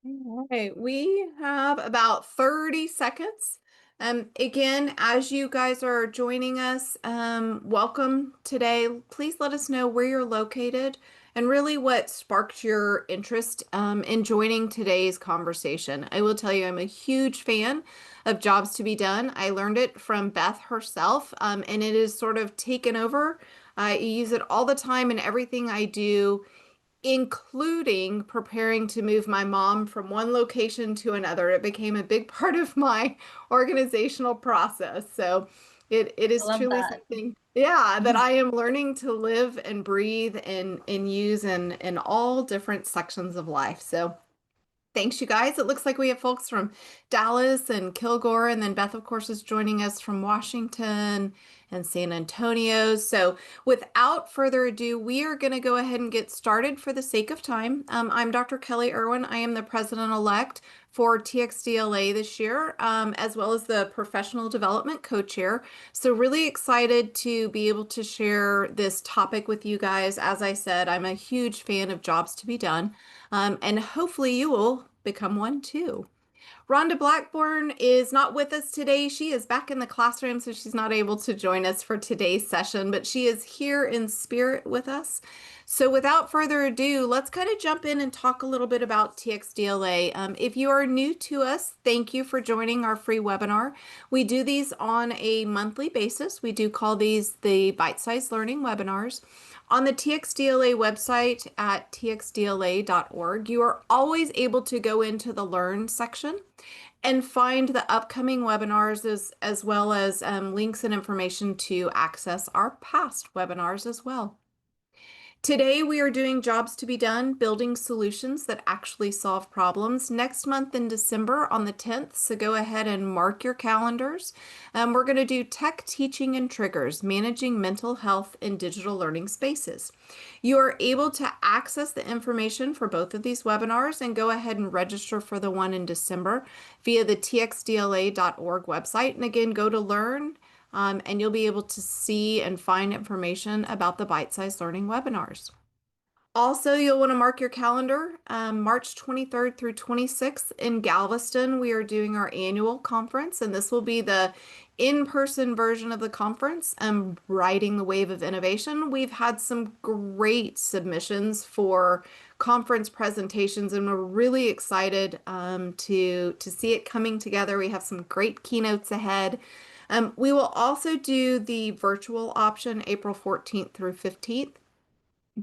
All right, we have about 30 seconds. Again, as you guys are joining us, welcome today. Please let us know where you're located and really what sparked your interest in joining today's conversation. I will tell you, I'm a huge fan of Jobs to be Done. I learned it from Beth herself, and it is sort of taken over. I use it all the time in everything I do, including preparing to move my mom from one location to another. It became a big part of my organizational process. So it I is love truly that. something, yeah, that I am learning to live and breathe and use in all different sections of life. So thanks, you guys. It looks like we have folks from Dallas and Kilgore, and then Beth, of course, is joining us from Washington and San Antonio. So, without further ado, we are going to go ahead and get started for the sake of time. I'm Dr. Kelly Irwin. I am the president-elect for TxDLA this year, as well as the professional development co-chair. So, really excited to be able to share this topic with you guys. As I said, I'm a huge fan of Jobs to be Done. And hopefully you will become one too. Rhonda Blackburn is not with us today. She is back in the classroom, so she's not able to join us for today's session, but she is here in spirit with us. So without further ado, let's kind of jump in and talk a little bit about TxDLA. If you are new to us, thank you for joining our free webinar. We do these on a monthly basis. We do call these the bite-sized learning webinars. On the TxDLA website at txdla.org, you are always able to go into the Learn section and find the upcoming webinars as well as links and information to access our past webinars as well. Today, we are doing Jobs to be Done, building solutions that actually solve problems next month in December on the 10th. So go ahead and mark your calendars. We're going to do Tech Teaching and Triggers, Managing Mental Health in Digital Learning Spaces. You are able to access the information for both of these webinars and go ahead and register for the one in December via the txdla.org website. And again, go to Learn, and you'll be able to see and find information about the bite-sized learning webinars. Also, you'll want to mark your calendar. March 23rd through 26th in Galveston, we are doing our annual conference, and this will be the in-person version of the conference, Riding the Wave of Innovation. We've had some great submissions for conference presentations, and we're really excited to see it coming together. We have some great keynotes ahead. We will also do the virtual option April 14th through 15th.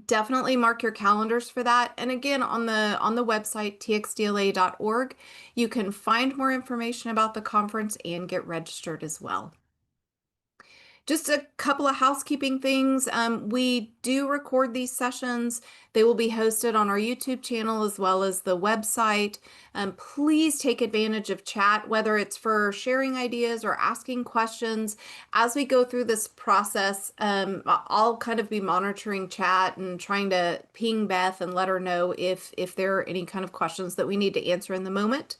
Definitely mark your calendars for that. And again, on the website txdla.org, you can find more information about the conference and get registered as well. Just a couple of housekeeping things. We do record these sessions. They will be hosted on our YouTube channel as well as the website. Please take advantage of chat, whether it's for sharing ideas or asking questions. As we go through this process, I'll kind of be monitoring chat and trying to ping Beth and let her know if there are any kind of questions that we need to answer in the moment.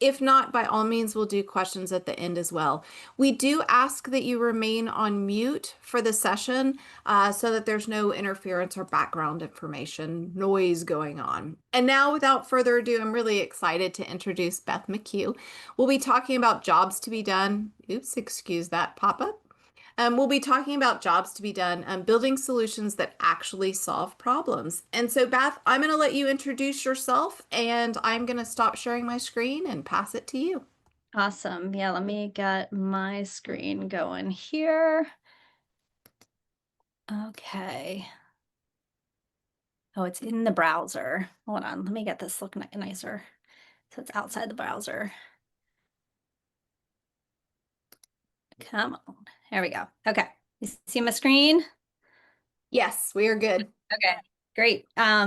If not, by all means, we'll do questions at the end as well. We do ask that you remain on mute for the session so that there's no interference or background information, noise going on. And now, without further ado, I'm really excited to introduce Beth McHugh. We'll be talking about Jobs to be Done. Oops, excuse that pop-up. We'll be talking about Jobs to be Done, building solutions that actually solve problems. And so, Beth, I'm going to let you introduce yourself, and I'm going to stop sharing my screen and pass it to you. Awesome. Yeah, let me get my screen going here. Okay. Oh, it's in the browser. Hold on, let me get this look nicer. So it's outside the browser. Come on. There we go. Okay. You see my screen? Yes, we are good. Okay. Great.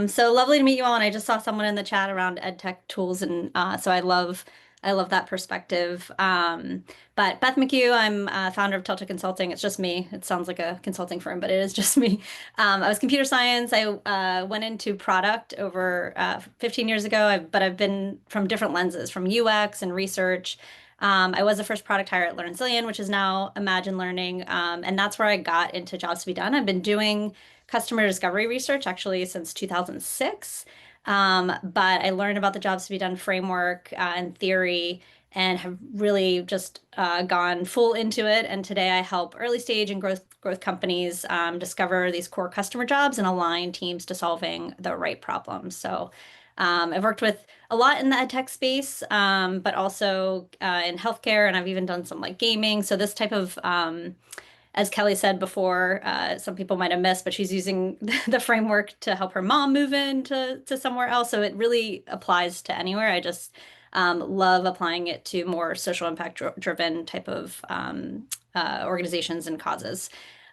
So lovely to meet you all. And I just saw someone in the chat around ed tech tools, and so I love that perspective. But Beth McHugh, I'm founder of Tilta Consulting. It's just me. It sounds like a consulting firm, but it is just me. I was computer science. I went into product over 15 years ago, but I've been from different lenses, from UX and research. I was the first product hire at LearnZillion, which is now Imagine Learning, and that's where I got into Jobs to be Done. I've been doing customer discovery research actually since 2006. But I learned about the jobs to be done framework and theory and have really just gone full into it. And today I help early stage and growth companies discover these core customer jobs and align teams to solving the right problems. So I've worked with a lot in the ed tech space, but also in healthcare, and I've even done some like gaming. So this type of as Kelly said before, some people might have missed, but she's using the framework to help her mom move to somewhere else. So it really applies to anywhere. I just love applying it to more social impact driven type of organizations and causes.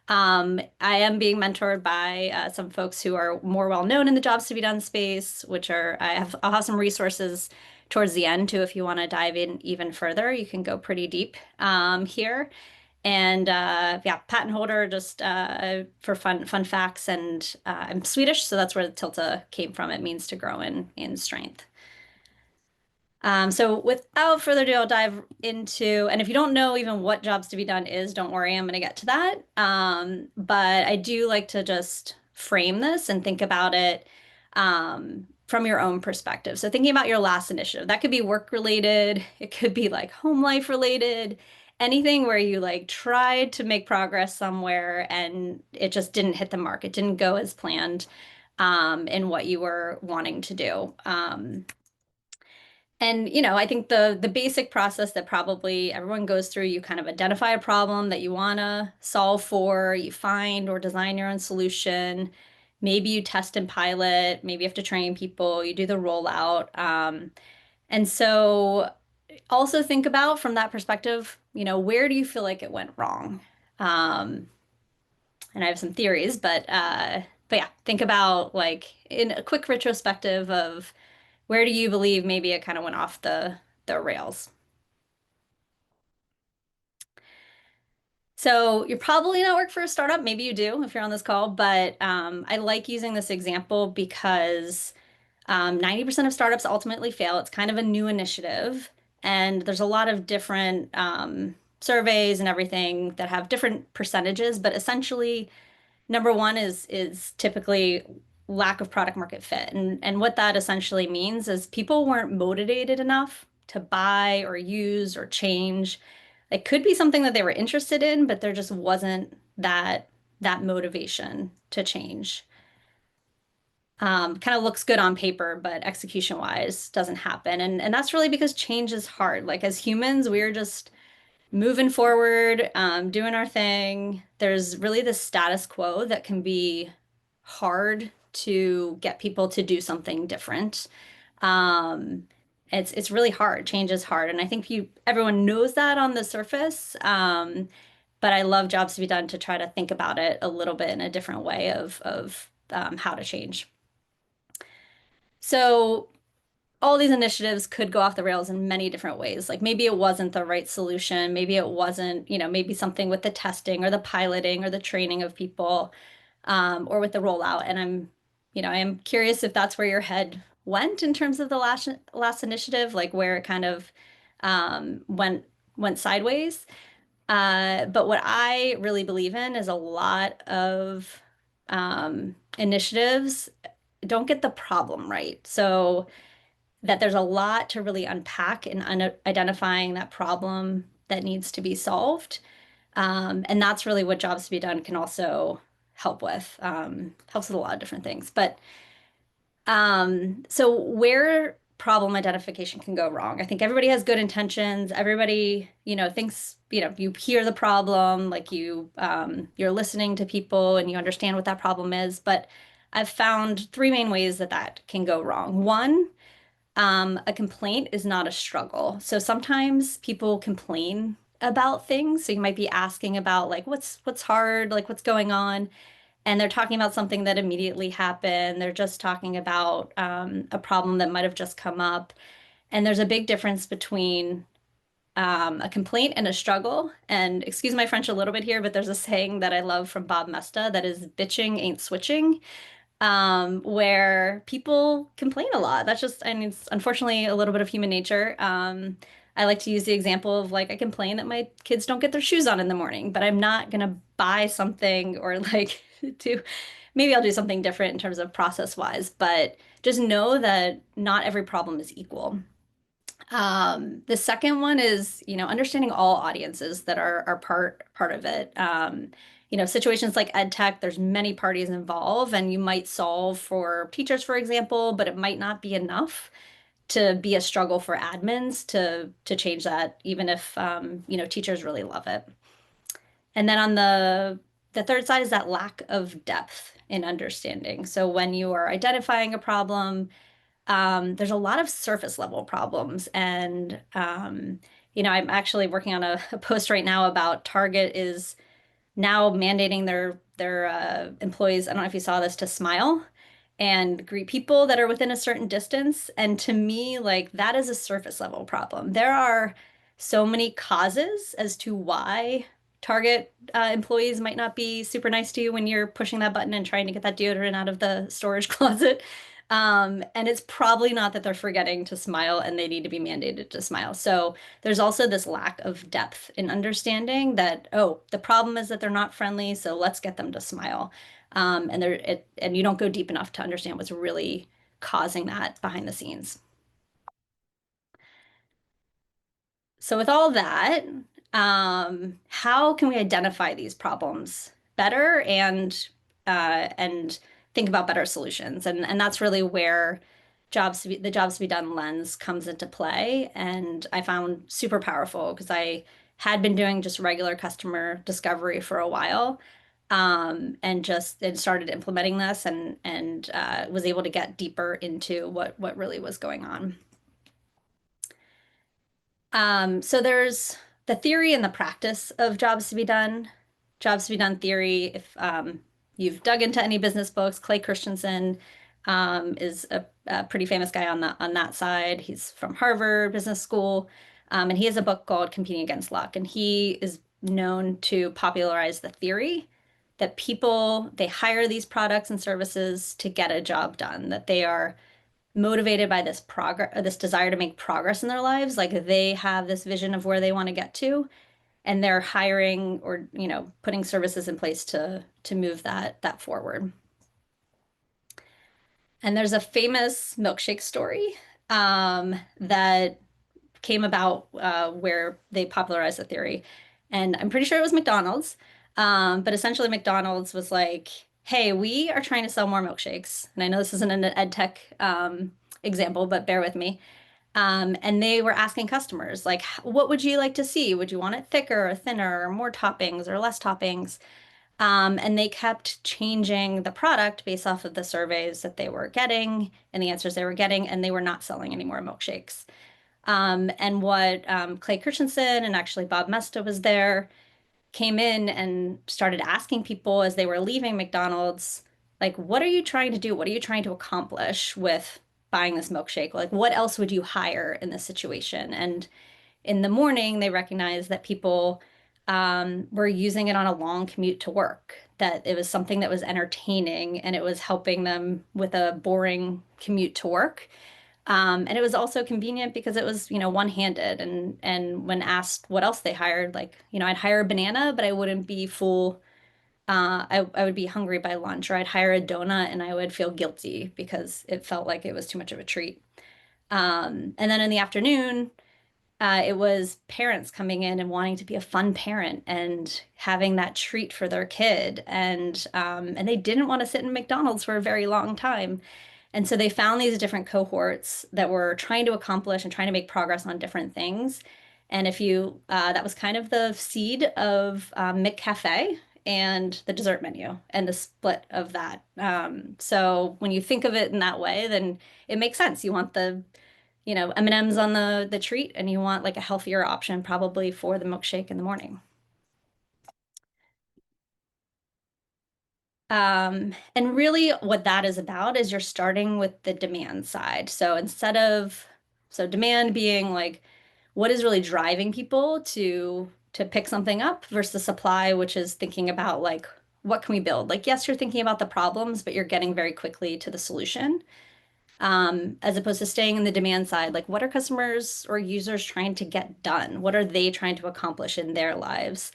I am being mentored by some folks who are more well known in the jobs to be done space, which are I'll have some resources towards the end too. If you want to dive in even further, you can go pretty deep here. And yeah, patent holder just for fun facts. And I'm Swedish, so that's where the tilde came from. It means to grow in strength. So without further ado, I'll dive into, and if you don't know even what jobs to be done is, don't worry, I'm going to get to that. But I do like to just frame this and think about it from your own perspective. So thinking about your last initiative, that could be work related, it could be like home life related, anything where you like tried to make progress somewhere and it just didn't hit the mark. It didn't go as planned in what you were wanting to do. And I think the basic process that probably everyone goes through, you kind of identify a problem that you want to solve for, you find or design your own solution. Maybe you test and pilot, maybe you have to train people, you do the rollout. And so also think about from that perspective, where do you feel like it went wrong? Um, and I have some theories, but yeah, think about like in a quick retrospective of where do you believe maybe it kind of went off the rails? So you're probably not work for a startup. Maybe you do if you're on this call, but I like using this example because 90% of startups ultimately fail. It's kind of a new initiative, and there's a lot of different surveys and everything that have different percentages, but essentially number one is typically lack of product market fit. And what that essentially means is people weren't motivated enough to buy or use or change. It could be something that they were interested in, but there just wasn't that motivation to change. Kind of looks good on paper, but execution wise doesn't happen. And that's really because change is hard. Like as humans, we're just moving forward, doing our thing. There's really this status quo that can be hard to get people to do something different. Um, it's really hard. Change is hard, and I think everyone knows that on the surface. But I love jobs to be done to try to think about it a little bit in a different way of how to change. So all these initiatives could go off the rails in many different ways. Like maybe it wasn't the right solution. Maybe it wasn't, maybe something with the testing or the piloting or the training of people, or with the rollout. And I am curious if that's where your head went in terms of the last initiative, like where it kind of went sideways. But what I really believe in is a lot of initiatives don't get the problem right. So that there's a lot to really unpack in identifying that problem that needs to be solved. And that's really what jobs to be done can also help with. Helps with a lot of different things. But so where problem identification can go wrong, I think everybody has good intentions. Everybody, thinks, you hear the problem, like you're listening to people and you understand what that problem is. But I've found three main ways that can go wrong. One, a complaint is not a struggle. So sometimes people complain about things. So you might be asking about like what's hard, like what's going on, and they're talking about something that immediately happened. They're just talking about a problem that might have just come up. And there's a big difference between a complaint and a struggle. And excuse my French a little bit here, but there's a saying that I love from Bob Mesta that is bitching ain't switching, where people complain a lot. That's just, I mean, it's unfortunately a little bit of human nature. I like to use the example of like, I complain that my kids don't get their shoes on in the morning, but I'm not gonna buy something or like maybe I'll do something different in terms of process wise, but just know that not every problem is equal. The second one is, understanding all audiences that are part of it. Situations like ed tech, there's many parties involved, and you might solve for teachers, for example, but it might not be enough to be a struggle for admins to change that, even if teachers really love it. And then on the third side is that lack of depth in understanding. So when you are identifying a problem, there's a lot of surface level problems. And, I'm actually working on a post right now about Target is now mandating their employees, I don't know if you saw this, to smile and greet people that are within a certain distance. And to me, like that is a surface level problem. There are so many causes as to why Target employees might not be super nice to you when you're pushing that button and trying to get that deodorant out of the storage closet. And it's probably not that they're forgetting to smile and they need to be mandated to smile. So there's also this lack of depth in understanding that, oh, the problem is that they're not friendly, so let's get them to smile. And you don't go deep enough to understand what's really causing that behind the scenes. So with all that, how can we identify these problems better and think about better solutions? And that's really where the jobs to be done lens comes into play. And I found super powerful because I had been doing just regular customer discovery for a while, and started implementing this and was able to get deeper into what really was going on. So there's the theory and the practice of jobs to be done. Jobs to be done theory. If you've dug into any business books, Clay Christensen is a pretty famous guy on that side. He's from Harvard Business School, and he has a book called Competing Against Luck, and he is known to popularize the theory that people they hire these products and services to get a job done, that they are motivated by this progress, this desire to make progress in their lives. Like they have this vision of where they want to get to, and they're hiring or, putting services in place to move that forward. And there's a famous milkshake story that came about where they popularized the theory. And I'm pretty sure it was McDonald's. But essentially, McDonald's was like, hey, we are trying to sell more milkshakes. And I know this isn't an ed tech example, but bear with me. And they were asking customers, like, what would you like to see? Would you want it thicker or thinner, or more toppings or less toppings? And they kept changing the product based off of the surveys that they were getting and the answers they were getting, and they were not selling any more milkshakes. And what Clay Christensen and actually Bob Mesta was there came in and started asking people as they were leaving McDonald's, like, what are you trying to do? What are you trying to accomplish with buying this milkshake? Like, what else would you hire in this situation? And in the morning, they recognized that people were using it on a long commute to work, that it was something that was entertaining and it was helping them with a boring commute to work. And it was also convenient because it was, one-handed. And when asked what else they hired, like, I'd hire a banana, but I wouldn't be full. I would be hungry by lunch, or I'd hire a donut and I would feel guilty because it felt like it was too much of a treat. And then in the afternoon, it was parents coming in and wanting to be a fun parent and having that treat for their kid, and they didn't want to sit in McDonald's for a very long time. And so they found these different cohorts that were trying to accomplish and trying to make progress on different things. And that was kind of the seed of McCafe and the dessert menu and the split of that. So when you think of it in that way, then it makes sense. You want the M&Ms on the treat, and you want like a healthier option probably for the milkshake in the morning. And really what that is about is you're starting with the demand side. So demand being like what is really driving people to pick something up versus supply, which is thinking about like what can we build? Like yes, you're thinking about the problems, but you're getting very quickly to the solution. As opposed to staying in the demand side, like what are customers or users trying to get done? What are they trying to accomplish in their lives?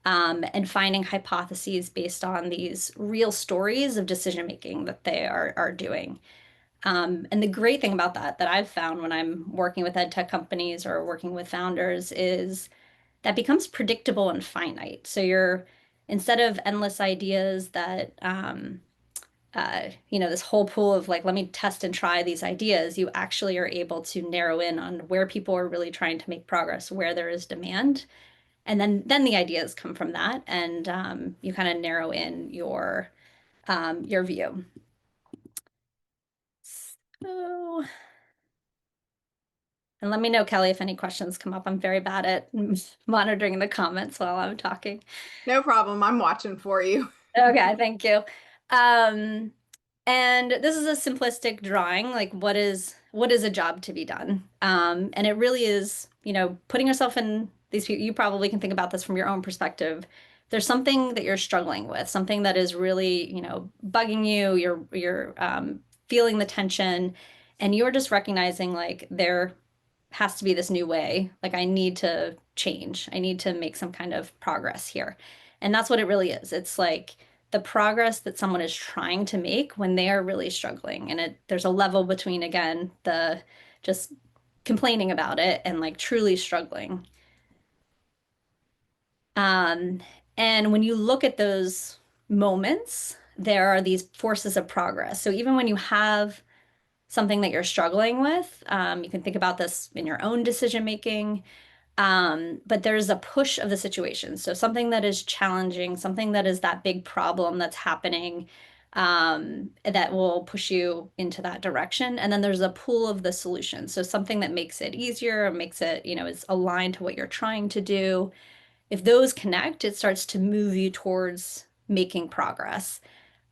And finding hypotheses based on these real stories of decision making that they are doing. And the great thing about that I've found when I'm working with ed tech companies or working with founders is that becomes predictable and finite. So you're instead of endless ideas that this whole pool of like, let me test and try these ideas, you actually are able to narrow in on where people are really trying to make progress, where there is demand, and then the ideas come from that, and you kind of narrow in your view. So, and let me know, Kelly, if any questions come up. I'm very bad at monitoring the comments while I'm talking. No problem. I'm watching for you. Okay, thank you. Um, and this is a simplistic drawing, like what is a job to be done? And it really is, putting yourself in these people, you probably can think about this from your own perspective. There's something that you're struggling with, something that is really, bugging you, you're feeling the tension, and you're just recognizing like there has to be this new way. Like I need to change. I need to make some kind of progress here. And that's what it really is. It's like the progress that someone is trying to make when they are really struggling. And there's a level between, again, the just complaining about it and like truly struggling. Um, and when you look at those moments, there are these forces of progress. So even when you have something that you're struggling with, you can think about this in your own decision making. But there's a push of the situation. So something that is challenging, something that is that big problem that's happening, that will push you into that direction. And then there's a pull of the solution. So something that makes it easier, makes it, is aligned to what you're trying to do. If those connect, it starts to move you towards making progress.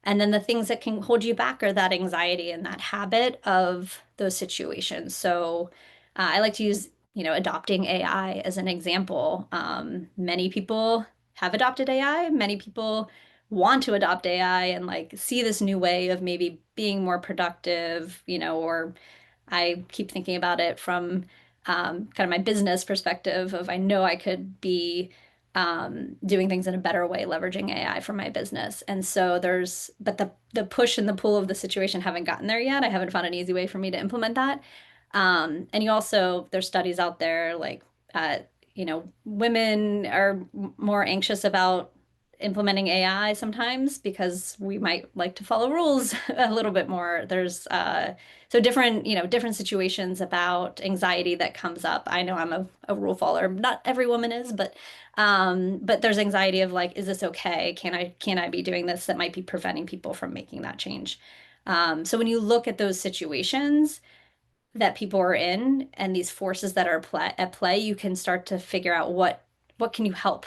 And then the things that can hold you back are that anxiety and that habit of those situations. So I like to use, adopting AI as an example. Many people have adopted AI. Many people want to adopt AI and like see this new way of maybe being more productive, or I keep thinking about it from kind of my business perspective of I know I could be doing things in a better way, leveraging AI for my business. And so but the push and the pull of the situation haven't gotten there yet. I haven't found an easy way for me to implement that. And you also, there's studies out there like, women are more anxious about implementing AI sometimes because we might like to follow rules a little bit more. There's so different situations about anxiety that comes up. I know I'm a rule follower. Not every woman is, but there's anxiety of like, is this okay? Can I be doing this that might be preventing people from making that change? So when you look at those situations that people are in and these forces that are at play, you can start to figure out what can you help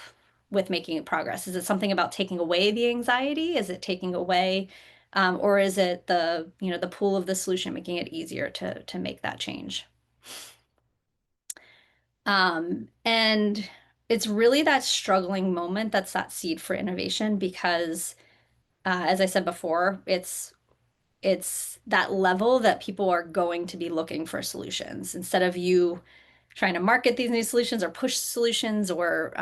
with making progress. Is it something about taking away the anxiety? Is it taking away, or is it the pool of the solution, making it easier to make that change? And it's really that struggling moment that's that seed for innovation because, as I said before, it's that level that people are going to be looking for solutions instead of you trying to market these new solutions or push solutions or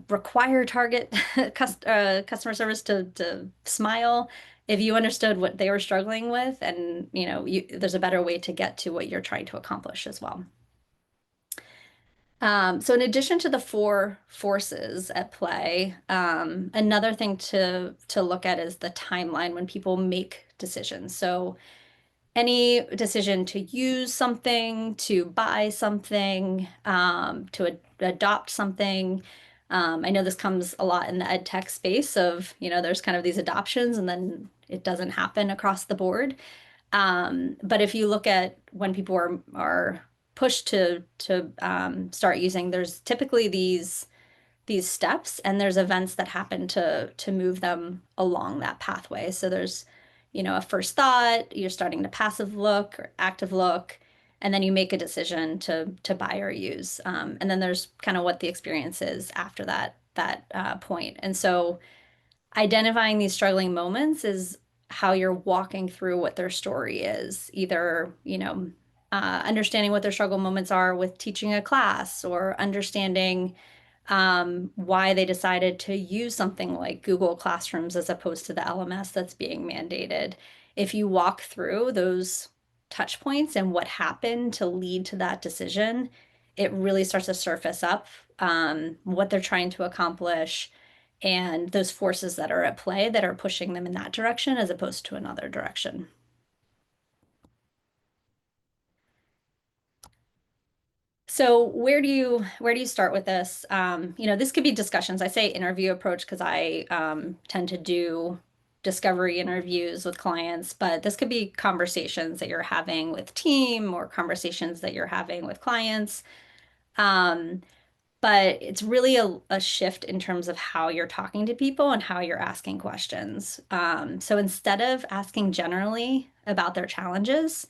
require target customer service to smile. If you understood what they were struggling with, and there's a better way to get to what you're trying to accomplish as well. So in addition to the four forces at play, another thing to look at is the timeline when people make decisions. So any decision to use something, to buy something, to adopt something. I know this comes a lot in the ed tech space of, there's kind of these adoptions and then it doesn't happen across the board. But if you look at when people are pushed to start using, there's typically these steps and there's events that happen to move them along that pathway. So there's, a first thought, you're starting to passive look or active look, and then you make a decision to buy or use. And then there's kind of what the experience is after that point. And so identifying these struggling moments is how you're walking through what their story is, either, understanding what their struggle moments are with teaching a class or understanding why they decided to use something like Google Classrooms as opposed to the LMS that's being mandated. if you walk through those touch points and what happened to lead to that decision, it really starts to surface up what they're trying to accomplish and those forces that are at play that are pushing them in that direction as opposed to another direction. So where do you start with this? This could be discussions. I say interview approach because I tend to do discovery interviews with clients, but this could be conversations that you're having with team or conversations that you're having with clients. Um, but it's really a shift in terms of how you're talking to people and how you're asking questions. So instead of asking generally about their challenges,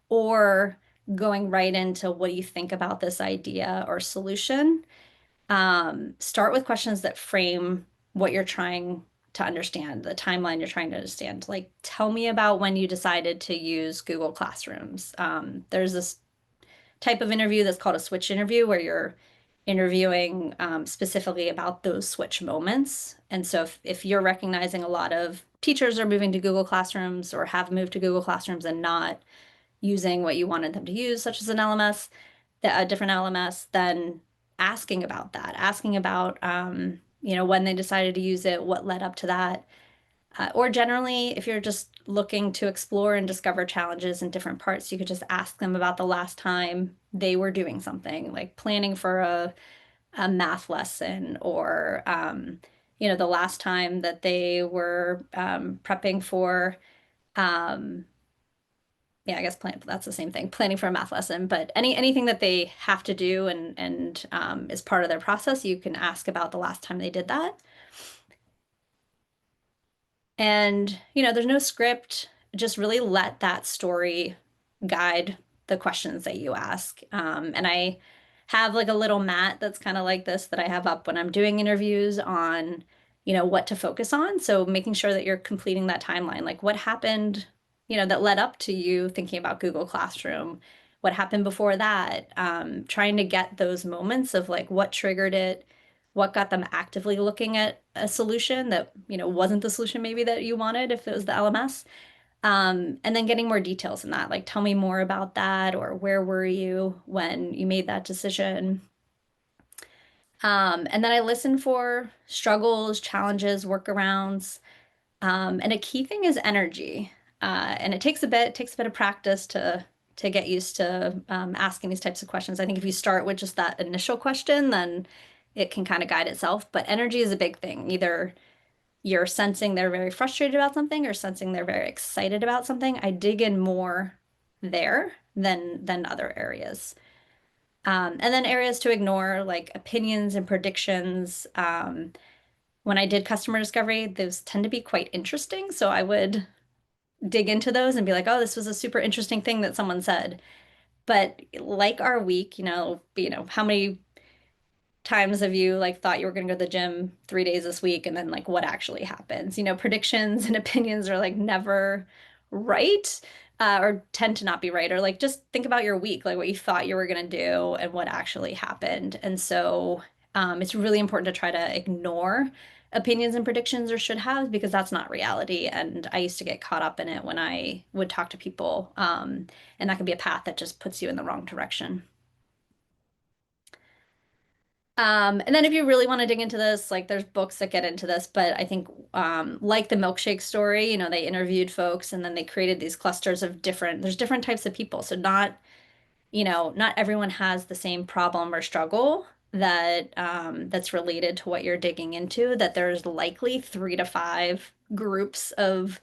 or going right into what do you think about this idea or solution, start with questions that frame what you're trying to understand, the timeline you're trying to understand. Like, tell me about when you decided to use Google Classrooms. There's this type of interview that's called a switch interview where you're interviewing specifically about those switch moments. And so if you're recognizing a lot of teachers are moving to Google Classrooms or have moved to Google Classrooms and not using what you wanted them to use, such as an LMS, a different LMS, then asking about that, asking about, when they decided to use it, what led up to that. Or generally, if you're just looking to explore and discover challenges in different parts, you could just ask them about the last time they were doing something, like planning for a math lesson or, the last time that they were prepping for yeah, I guess that's the same thing, planning for a math lesson, but anything that they have to do and is part of their process, you can ask about the last time they did that. And, there's no script, just really let that story guide the questions that you ask. And I have like a little mat that's kind of like this that I have up when I'm doing interviews on, what to focus on. So making sure that you're completing that timeline, like what happened, that led up to you thinking about Google Classroom, what happened before that, trying to get those moments of like what triggered it, what got them actively looking at a solution that, wasn't the solution maybe that you wanted if it was the LMS. And then getting more details in that, like tell me more about that, or where were you when you made that decision? And then I listen for struggles, challenges, workarounds. And a key thing is energy. And it takes a bit of practice to get used to asking these types of questions. I think if you start with just that initial question, then it can kind of guide itself. But energy is a big thing. Either you're sensing they're very frustrated about something or sensing they're very excited about something. I dig in more there than other areas. And then areas to ignore, like opinions and predictions. When I did customer discovery, those tend to be quite interesting. So I would dig into those and be like, oh, this was a super interesting thing that someone said. But like our week, how many times have you like thought you were going to go to the gym 3 days this week and then like what actually happens? Predictions and opinions are like never right, or tend to not be right. Or like just think about your week, like what you thought you were going to do and what actually happened. And so it's really important to try to ignore opinions and predictions or should have because that's not reality. And I used to get caught up in it when I would talk to people. And that can be a path that just puts you in the wrong direction. And then if you really want to dig into this, like there's books that get into this, but I think like the milkshake story, they interviewed folks and then they created these clusters of there's different types of people. So not everyone has the same problem or struggle that's related to what you're digging into, that there's likely 3 to 5 groups of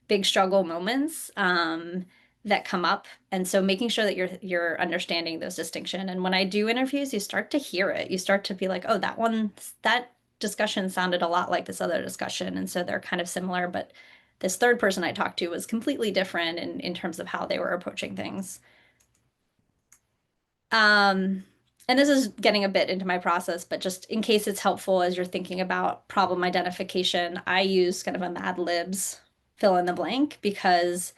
big struggle moments that come up. And so making sure that you're understanding those distinction. And when I do interviews, you start to hear it. You start to be like, oh, that discussion sounded a lot like this other discussion. And so they're kind of similar, but this third person I talked to was completely different in terms of how they were approaching things. Um, and this is getting a bit into my process, but just in case it's helpful as you're thinking about problem identification, I use kind of a Mad Libs fill in the blank because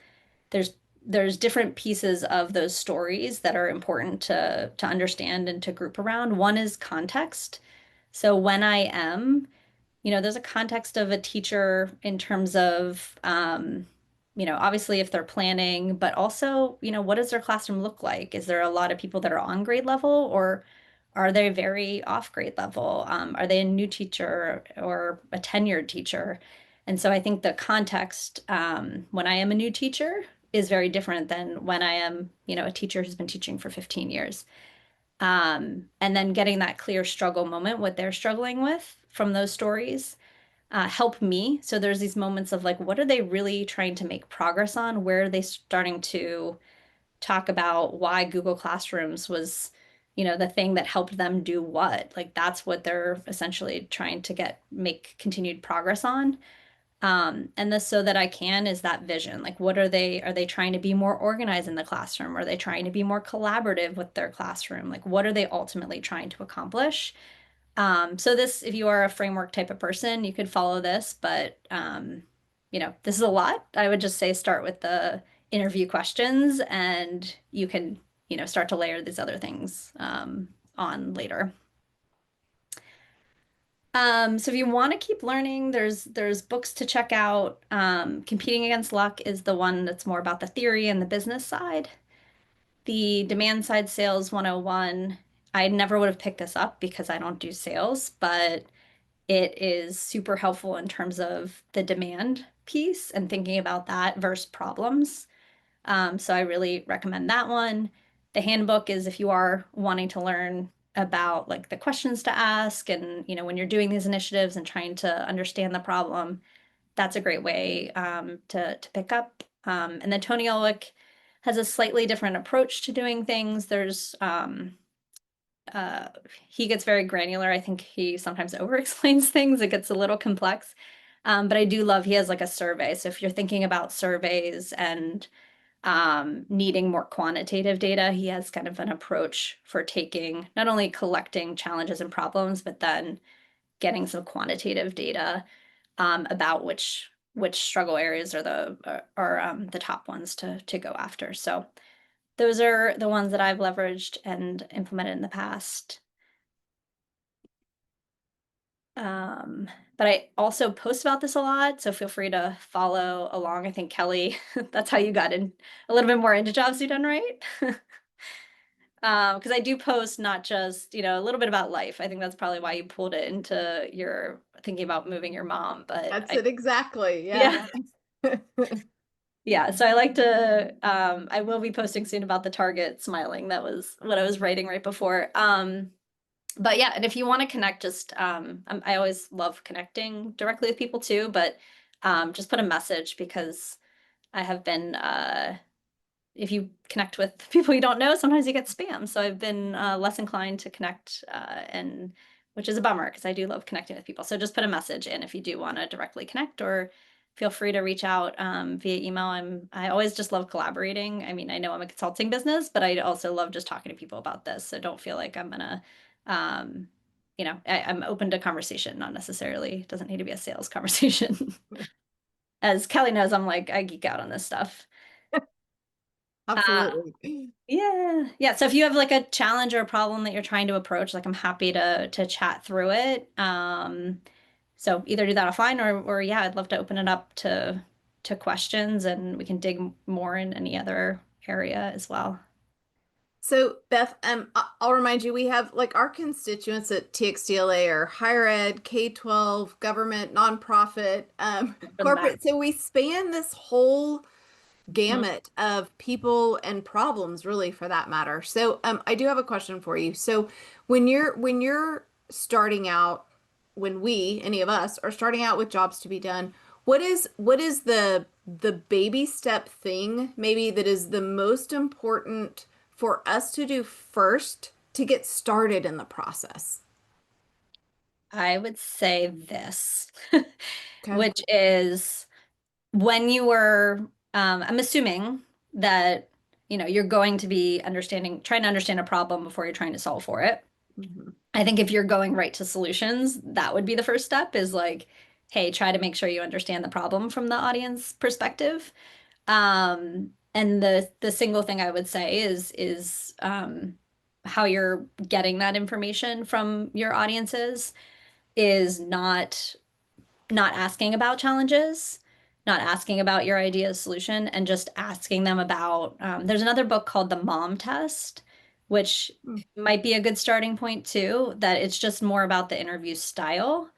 there's there's different pieces of those stories that are important to understand and to group around. One is context. So when I am, there's a context of a teacher in terms of obviously if they're planning, but also, what does their classroom look like? Is there a lot of people that are on grade level, or are they very off grade level? Are they a new teacher or a tenured teacher? And so I think the context, when I am a new teacher is very different than when I am, a teacher who's been teaching for 15 years. And then getting that clear struggle moment, what they're struggling with from those stories, help me. So there's these moments of like, what are they really trying to make progress on? Where are they starting to talk about why Google Classrooms was, the thing that helped them do what? Like that's what they're essentially trying to make continued progress on. And this so that I can is that vision. Like, what are they trying to be more organized in the classroom? Are they trying to be more collaborative with their classroom? Like, what are they ultimately trying to accomplish? So this, if you are a framework type of person, you could follow this, but this is a lot. I would just say start with the interview questions and you can, start to layer these other things on later. So if you want to keep learning, there's books to check out. Competing Against Luck is the one that's more about the theory and the business side. The Demand Side Sales 101, I never would have picked this up because I don't do sales, but it is super helpful in terms of the demand piece and thinking about that versus problems. So I really recommend that one. The handbook is if you are wanting to learn about like the questions to ask and when you're doing these initiatives and trying to understand the problem, that's a great way to pick up. And then Tony Ulwick has a slightly different approach to doing things. Uh, he gets very granular. I think he sometimes over explains things. It gets a little complex. But I do love he has like a survey. So if you're thinking about surveys and needing more quantitative data, he has kind of an approach for taking not only collecting challenges and problems, but then getting some quantitative data about which struggle areas are the top ones to go after. So those are the ones that I've leveraged and implemented in the past. But I also post about this a lot, so feel free to follow along. I think Kelly, that's how you got in a little bit more into jobs you've done, right? Because I do post not just, a little bit about life. I think that's probably why you pulled it into your thinking about moving your mom. But That's it exactly. Yeah. yeah, yeah. So I like to, I will be posting soon about the Target smiling. That was what I was writing right before. But yeah, and if you want to connect, just I always love connecting directly with people too, but just put a message because I have been if you connect with people you don't know, sometimes you get spam. So I've been less inclined to connect and which is a bummer because I do love connecting with people. So just put a message in if you do want to directly connect or feel free to reach out via email. I always just love collaborating. I mean, I know I'm a consulting business, but I also love just talking to people about this. So don't feel like I'm gonna um, I'm open to conversation, not necessarily, it doesn't need to be a sales conversation. As Kelly knows, I'm like, I geek out on this stuff. Uh, Absolutely. yeah. Yeah. So if you have like a challenge or a problem that you're trying to approach, like I'm happy to chat through it. So either do that offline or yeah, I'd love to open it up to questions and we can dig more in any other area as well. So, Beth, I'll remind you, we have like our constituents at TxDLA are higher ed, K-12, government, nonprofit, For the back. corporate. So we span this whole Mhm. gamut of people and problems, really, for that matter. So, I do have a question for you. So, when you're starting out, when we, any of us, are starting out with jobs to be done, what is the baby step thing maybe that is the most important for us to do first to get started in the process? I would say this, Okay. which is when you were, I'm assuming that, you're going to be trying to understand a problem before you're trying to solve for it. Mhm. I think if you're going right to solutions, that would be the first step is like, hey, try to make sure you understand the problem from the audience perspective. And the single thing I would say is how you're getting that information from your audiences is not asking about challenges, not asking about your idea's solution and just asking them about, there's another book called The Mom Test, which Mm. might be a good starting point too, that it's just more about the interview style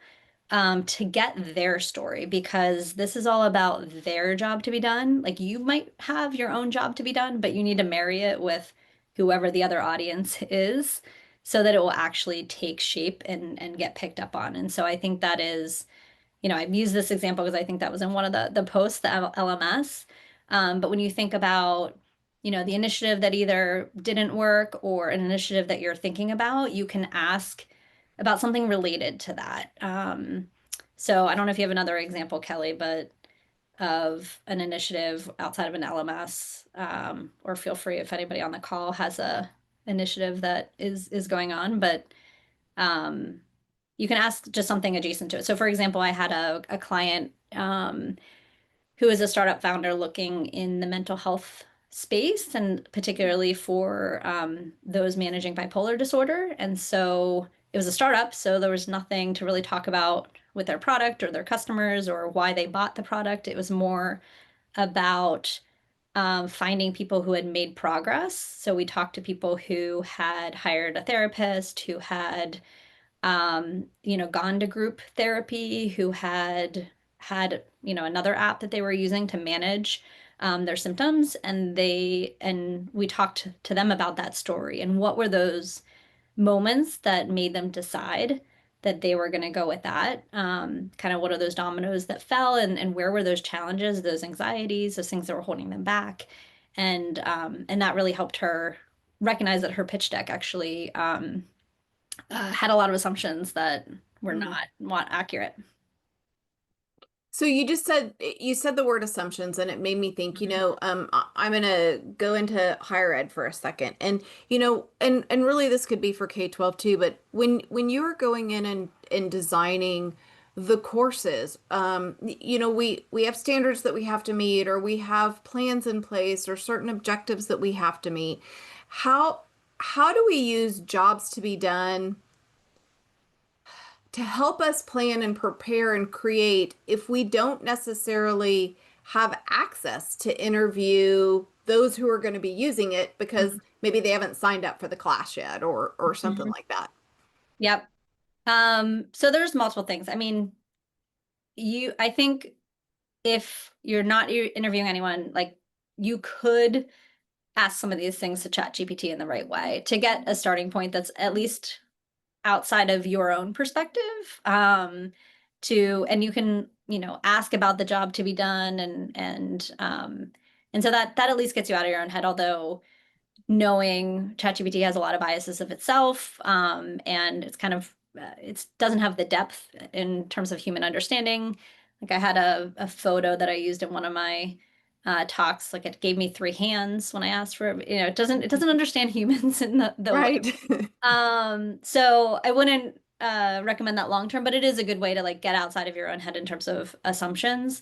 to get their story because this is all about their job to be done. Like you might have your own job to be done, but you need to marry it with whoever the other audience is so that it will actually take shape and get picked up on. And so I think that is, I've used this example because I think that was in one of the posts, the LMS. But when you think about, the initiative that either didn't work or an initiative that you're thinking about, you can ask about something related to that. So I don't know if you have another example, Kelly, but of an initiative outside of an LMS, or feel free if anybody on the call has a initiative that is going on, but um, you can ask just something adjacent to it. So, for example, I had a client who is a startup founder looking in the mental health space, and particularly for those managing bipolar disorder. And so it was a startup, so there was nothing to really talk about with their product or their customers or why they bought the product. It was more about finding people who had made progress. So we talked to people who had hired a therapist, who had gone to group therapy, who had, another app that they were using to manage their symptoms, and we talked to them about that story and what were those moments that made them decide that they were going to go with that. Kind of what are those dominoes that fell, and where were those challenges, those anxieties, those things that were holding them back, and that really helped her recognize that her pitch deck actually had a lot of assumptions that were Mm. not accurate. So you said the word assumptions, and it made me think, Mhm. I'm gonna go into higher ed for a second. And and really this could be for K-12 too, but when you're going in and designing the courses, we have standards that we have to meet, or we have plans in place, or certain objectives that we have to meet. How how do we use jobs to be done to help us plan and prepare and create if we don't necessarily have access to interview those who are going to be using it because maybe they haven't signed up for the class yet or something Mhm. like that. Yep. So there's multiple things. I mean, I think if you're not interviewing anyone, like you could ask some of these things to ChatGPT in the right way to get a starting point that's at least outside of your own perspective. And you can, ask about the job to be done and so that at least gets you out of your own head, although knowing ChatGPT has a lot of biases of itself, and it's kind of it doesn't have the depth in terms of human understanding. Like I had a photo that I used in one of my talks. Like it gave me three hands when I asked for it. It doesn't understand humans in the way. Right. So I wouldn't recommend that long term, but it is a good way to like get outside of your own head in terms of assumptions.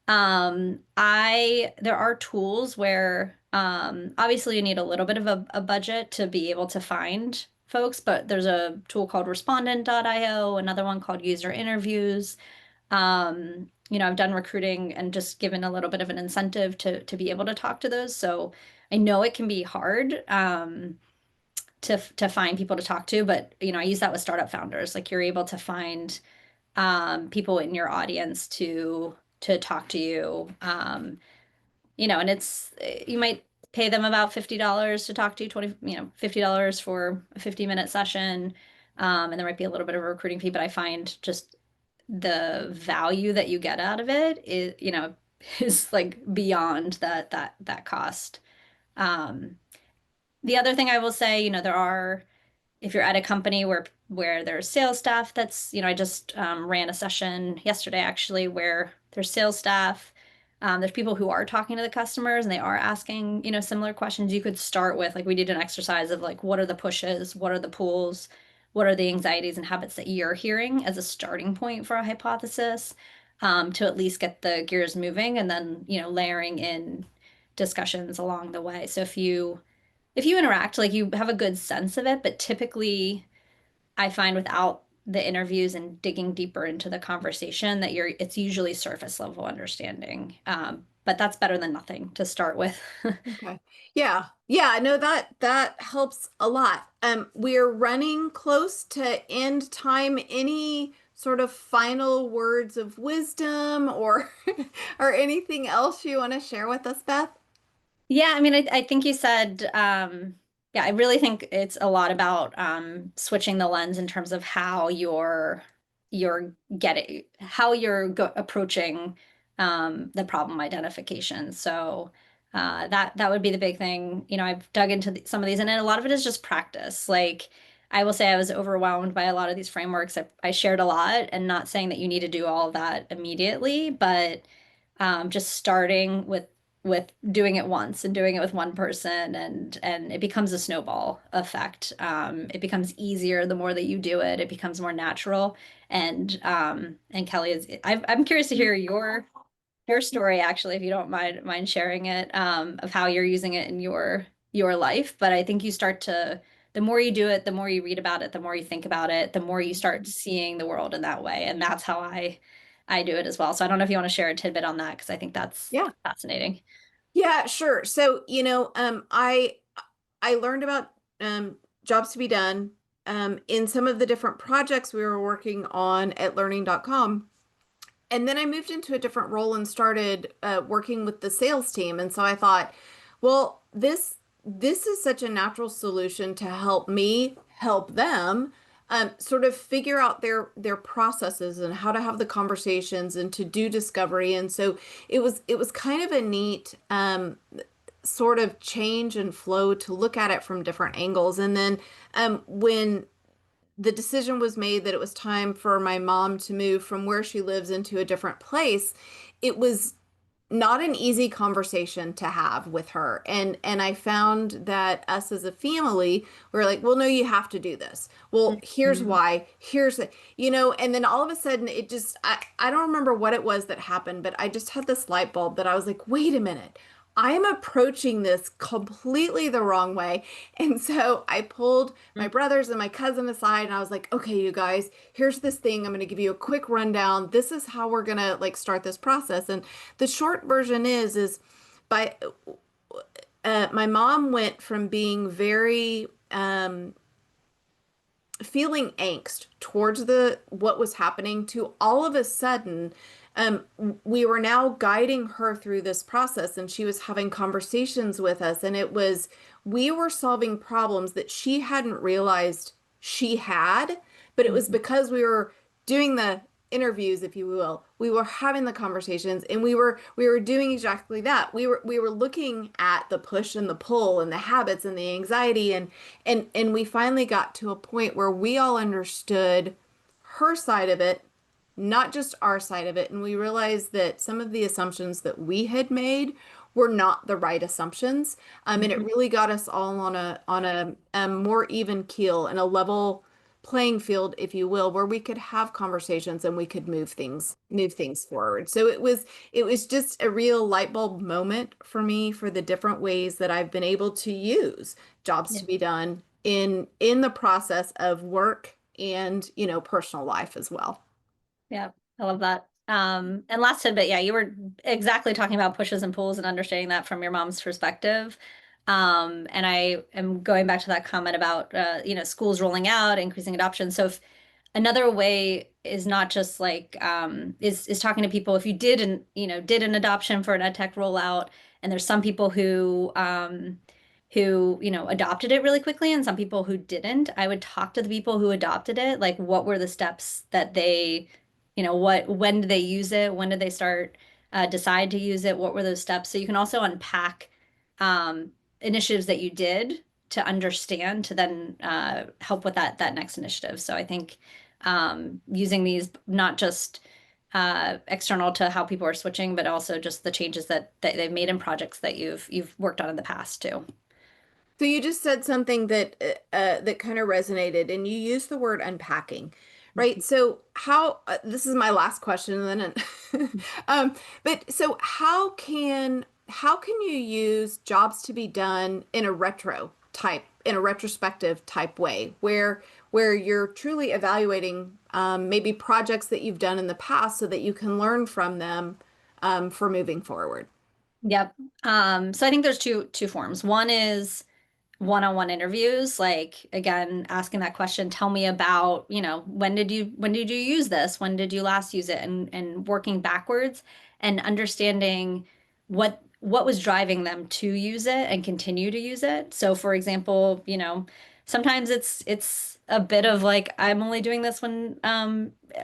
There are tools where obviously you need a little bit of a budget to be able to find folks, but there's a tool called respondent.io, another one called user interviews. I've done recruiting and just given a little bit of an incentive to be able to talk to those. So I know it can be hard to find people to talk to, but I use that with startup founders. Like you're able to find people in your audience to talk to you. And it's you might pay them about $50 to talk to you, 20, $50 for a 50-minute session. And there might be a little bit of a recruiting fee, but I find just the value that you get out of it is, is like beyond that cost. Um, the other thing I will say, if you're at a company where there's sales staff, that's I just ran a session yesterday actually where there's sales staff, there's people who are talking to the customers and they are asking similar questions. You could start with, like, we did an exercise of like, what are the pushes, what are the pulls, what are the anxieties and habits that you're hearing as a starting point for a hypothesis, to at least get the gears moving, and then layering in discussions along the way. So if you interact, like you have a good sense of it, but typically I find without the interviews and digging deeper into the conversation that it's usually surface level understanding. But that's better than nothing to start with. Okay. Yeah. Yeah, no, that helps a lot. We're running close to end time. Any sort of final words of wisdom or or anything else you want to share with us, Beth? Yeah, I mean, I think you said, yeah, I really think it's a lot about switching the lens in terms of how you're getting, how you're approaching the problem identification. So that would be the big thing. You know, I've dug into some of these, and a lot of it is just practice. Like I will say, I was overwhelmed by a lot of these frameworks. I shared a lot, and not saying that you need to do all of that immediately, but just starting with doing it once and doing it with one person, and it becomes a snowball effect. It becomes easier the more that you do it. It becomes more natural. And Kelly I'm curious to hear your story actually, if you don't mind sharing it, of how you're using it in your life. But I think you start to the more you do it, the more you read about it, the more you think about it, the more you start seeing the world in that way. And that's how I do it as well. So I don't know if you want to share a tidbit on that because I think that's Yeah. fascinating. Yeah, sure. So, I learned about jobs to be done in some of the different projects we were working on at learning.com. And then I moved into a different role and started working with the sales team. And so I thought, well, this is such a natural solution to help me help them sort of figure out their processes and how to have the conversations and to do discovery. And so it was kind of a neat sort of change and flow to look at it from different angles. And then when the decision was made that it was time for my mom to move from where she lives into a different place, it was not an easy conversation to have with her. And I found that us as a family were like, well, no, you have to do this. Well, here's Mhm. why. And then all of a sudden it just I don't remember what it was that happened, but I just had this light bulb that I was like, wait a minute. I am approaching this completely the wrong way. And so I pulled my brothers and my cousin aside and I was like, okay, you guys, here's this thing. I'm going to give you a quick rundown. This is how we're going to like start this process. And the short version is by my mom went from being very feeling angst towards the what was happening to all of a sudden um, we were now guiding her through this process and she was having conversations with us and it was we were solving problems that she hadn't realized she had, but it was Mhm. because we were doing the interviews, if you will. We were having the conversations and we were doing exactly that. We were looking at the push and the pull and the habits and the anxiety and we finally got to a point where we all understood her side of it, not just our side of it. And we realized that some of the assumptions that we had made were not the right assumptions. And it Mhm. really got us all on a more even keel and a level playing field, if you will, where we could have conversations and we could move things forward. So it was just a real light bulb moment for me for the different ways that I've been able to use jobs Yeah. to be done in the process of work and, personal life as well. Yeah, I love that. And last tidbit, yeah, you were exactly talking about pushes and pulls and understanding that from your mom's perspective. And I am going back to that comment about schools rolling out, increasing adoption. So if another way is not just like is talking to people if you did an adoption for an ed tech rollout, and there's some people who adopted it really quickly and some people who didn't. I would talk to the people who adopted it, like what were the steps that they, when did they use it, when did they start decide to use it, what were those steps, so you can also unpack um, initiatives that you did to understand to then help with that next initiative. So I think using these not just external to how people are switching, but also just the changes that they've made in projects that you've worked on in the past too. So you just said something that kind of resonated, and you used the word unpacking, right? So how this is my last question, and then but so how can you use jobs to be done in a retro type in a retrospective type way where you're truly evaluating maybe projects that you've done in the past so that you can learn from them for moving forward. Yep. So I think there's two forms. One is one-on-one interviews, like again, asking that question, tell me about, when did you use this? When did you last use it? And working backwards and understanding what was driving them to use it and continue to use it. So for example, sometimes it's a bit of like, I'm only doing this when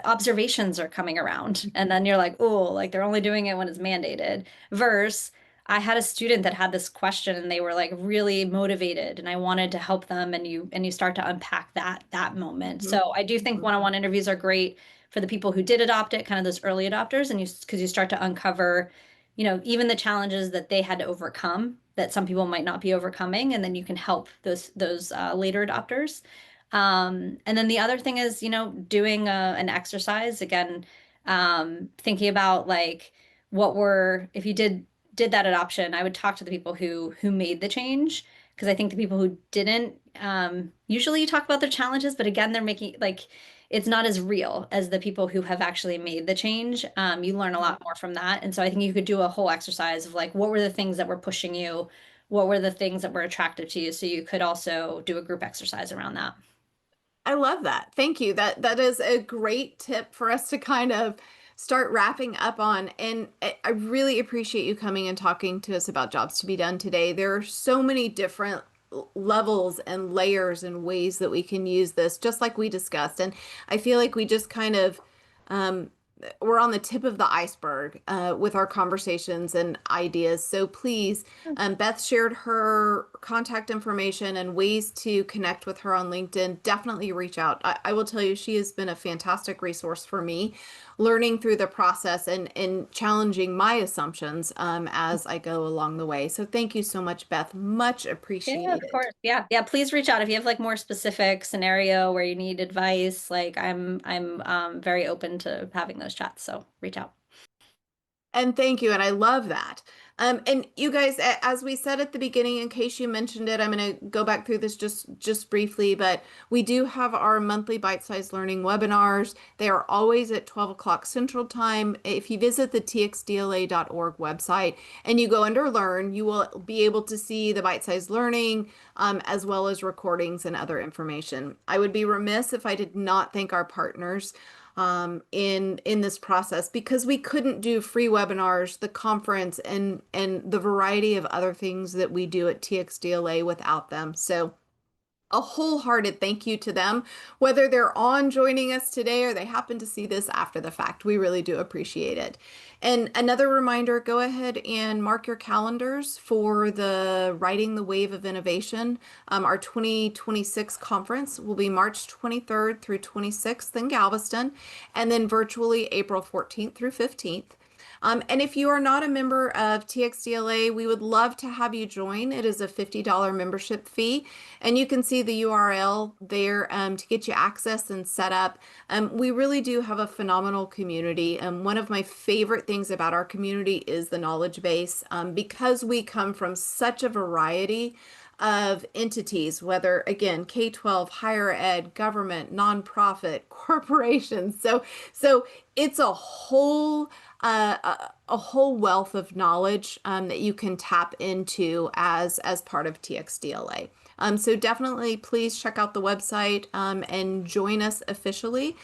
observations are coming around. And then you're like, oh, like they're only doing it when it's mandated. Versus I had a student that had this question and they were like really motivated and I wanted to help them, and you start to unpack that moment. Mhm. So I do think Mhm. one-on-one interviews are great for the people who did adopt it, kind of those early adopters, and because you start to uncover, even the challenges that they had to overcome that some people might not be overcoming, and then you can help those later adopters. And then the other thing is, doing an exercise again, thinking about like if you did that adoption, I would talk to the people who made the change, because I think the people who didn't, usually you talk about their challenges, but again, they're making like it's not as real as the people who have actually made the change. You learn a lot more from that, and so I think you could do a whole exercise of like what were the things that were pushing you, what were the things that were attractive to you, so you could also do a group exercise around that. I love that. Thank you. That is a great tip for us to kind of start wrapping up on. And I really appreciate you coming and talking to us about jobs to be done today. There are so many different levels and layers and ways that we can use this, just like we discussed. And I feel like we just kind of um, we're on the tip of the iceberg with our conversations and ideas. So please, Beth shared her contact information and ways to connect with her on LinkedIn. Definitely reach out. I will tell you, she has been a fantastic resource for me, learning through the process and challenging my assumptions as I go along the way. So thank you so much, Beth. Much Yeah, of appreciated. course. Yeah. Yeah, please reach out if you have like more specific scenario where you need advice. Like I'm very open to having those chats, so reach out. And thank you. And I love that. And you guys, as we said at the beginning, in case you mentioned it, I'm going to go back through this just briefly, but we do have our monthly bite-sized learning webinars. They are always at 12 o'clock Central Time. If you visit the txdla.org website and you go under Learn, you will be able to see the bite-sized learning as well as recordings and other information. I would be remiss if I did not thank our partners in this process because we couldn't do free webinars, the conference, and the variety of other things that we do at TxDLA without them. So a wholehearted thank you to them, whether they're on joining us today or they happen to see this after the fact. We really do appreciate it. And another reminder, go ahead and mark your calendars for the Riding the Wave of Innovation. Our 2026 conference will be March 23rd through 26th in Galveston, and then virtually April 14th through 15th. And if you are not a member of TxDLA, we would love to have you join. It is a $50 membership fee, and you can see the URL there to get you access and set up. We really do have a phenomenal community. One of my favorite things about our community is the knowledge base because we come from such a variety of entities, whether again, K-12, higher ed, government, nonprofit, corporations. So it's a whole wealth of knowledge that you can tap into as part of TxDLA. So definitely please check out the website and join us officially.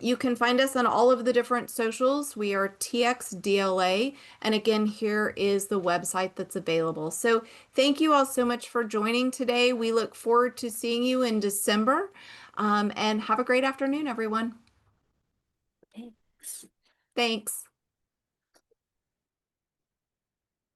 You can find us on all of the different socials. We are TxDLA. And again, here is the website that's available. So thank you all so much for joining today. We look forward to seeing you in December. And have a great afternoon, everyone. Thanks. Thanks.